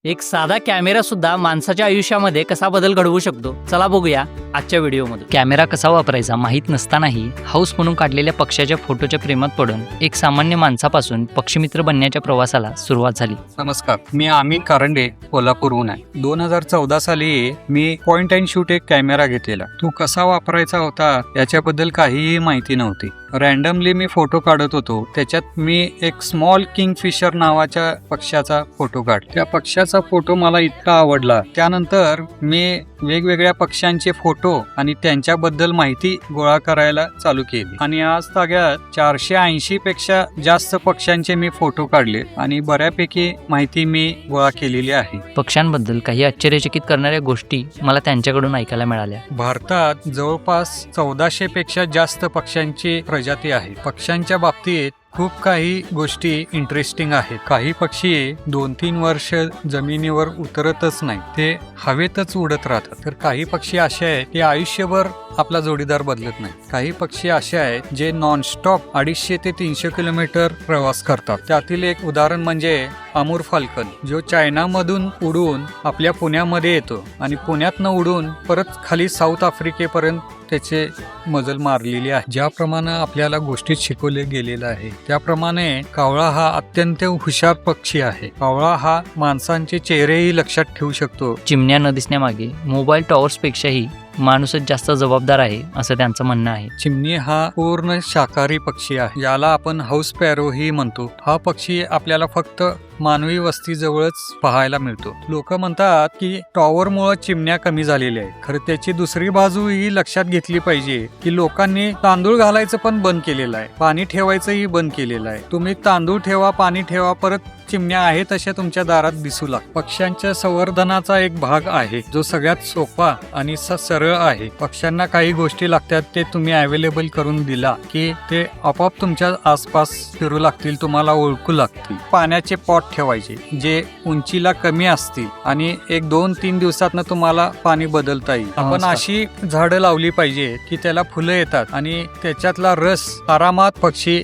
एक साधा कॅमेरा सुद्धा माणसाच्या आयुष्यामध्ये कसा बदल घडवू शकतो, चला बघूया आजच्या व्हिडिओमध्ये. कॅमेरा कसा वापरायचा माहीत नसतानाही हौस म्हणून काढलेल्या पक्ष्याच्या फोटोच्या प्रेमात पडून एक सामान्य माणसापासून पक्षीमित्र बनण्याच्या प्रवासाला सुरुवात झाली. नमस्कार, मी अमित कारंडे, कोल्हापूरहून आहे. 2014 साली मी पॉइंट अँड शूट एक कॅमेरा घेतलेला. तो कसा वापरायचा होता याच्याबद्दल काहीही माहिती नव्हती. रँडमली मी फोटो काढत होतो. त्याच्यात मी एक स्मॉल किंगफिशर नावाच्या पक्ष्याचा फोटो काढला. त्या पक्ष्याचा फोटो मला इतका आवडला. त्यानंतर मी वेगवेगळ्या पक्ष्यांचे फोटो आणि त्यांच्याबद्दल माहिती गोळा करायला चालू केली आणि आज ताग्यात 480 पेक्षा जास्त पक्ष्यांचे मी फोटो काढले आणि बऱ्यापैकी माहिती मी गोळा केलेली आहे. पक्ष्यांबद्दल काही आश्चर्यचकित करणाऱ्या गोष्टी मला त्यांच्याकडून ऐकायला मिळाल्या. भारतात जवळपास 1400 पेक्षा जास्त पक्ष्यांची प्रजाती आहे. पक्ष्यांच्या बाबतीत खूप काही गोष्टी इंटरेस्टिंग आहेत. काही पक्षी 2-3 वर्ष जमिनीवर उतरतच नाही, ते हवेतच उडत राहतात. तर काही पक्षी असे आहेत की आयुष्यभर आपला जोडीदार बदलत नाही. काही पक्षी असे आहेत जे नॉनस्टॉप 250 ते 300 किलोमीटर प्रवास करतात. त्यातील एक उदाहरण म्हणजे अमूर फाल्कन, जो चायनामधून उडून आपल्या पुण्यामध्ये येतो आणि पुण्यातनं उडून परत खाली साऊथ आफ्रिकेपर्यंत त्याचे मजल मारलेली आहे. ज्याप्रमाणे आपल्याला गोष्टीत शिकवले गेलेलं आहे त्याप्रमाणे कावळा हा अत्यंत हुशार पक्षी आहे. कावळा हा माणसांचे चेहरेही लक्षात ठेवू शकतो. चिमण्या न दिसण्यामागे मोबाईल टॉवर्सपेक्षाही माणूसच जास्त जबाबदार आहे असं त्यांचं म्हणणं आहे. चिमणी हा पूर्ण शाकाहारी पक्षी आहे. याला आपण हाऊस पॅरो ही म्हणतो. हा पक्षी आपल्याला फक्त मानवी वस्तीजवळच पाहायला मिळतो. लोक म्हणतात की टॉवरमुळे चिमण्या कमी झालेल्या आहेत. खरं त्याची दुसरी बाजू ही लक्षात घेतली पाहिजे की लोकांनी तांदूळ घालायचं पण बंद केलेलं आहे, पाणी ठेवायचंही बंद केलेलं आहे. तुम्ही तांदूळ ठेवा, पाणी ठेवा, परत चिमण्या आहेत तशा तुमच्या दारात दिसू लागतात. पक्ष्यांच्या संवर्धनाचा एक भाग आहे जो सगळ्यात सोपा आणि सरळ आहे. पक्ष्यांना काही गोष्टी लागतात ते तुम्ही अवेलेबल करून दिला की ते आपोआप तुमच्या आसपास फिरू लागतील, तुम्हाला ओळखू लागतील. पाण्याचे पॉट ठेवायचे जे उंचीला कमी असतील आणि 1-2-3 दिवसातनं तुम्हाला पाणी बदलता येईल. आपण अशी झाडं लावली पाहिजे की त्याला फुलं येतात आणि त्याच्यातला रस आरामात पक्षी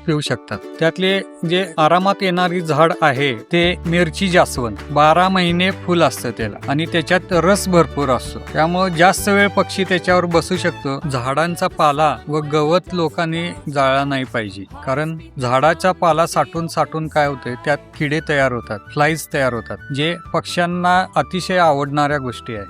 पिऊ शकतात. त्यातले जे आरामात येणारी झाड आहे ते मिरची जास्वंद, 12 महिने फुल असतं त्याला आणि त्याच्यात रस भरपूर असतो. त्यामुळे जास्त वेळ पक्षी त्याच्यावर बसू शकतो. झाडांचा पाला व गवत लोकांनी जाळला नाही पाहिजे, कारण झाडाचा पाला साठून काय होते, त्यात किडे तयार होतात, फ्लाईज तयार होतात, जे पक्ष्यांना अतिशय आवडणाऱ्या गोष्टी आहेत.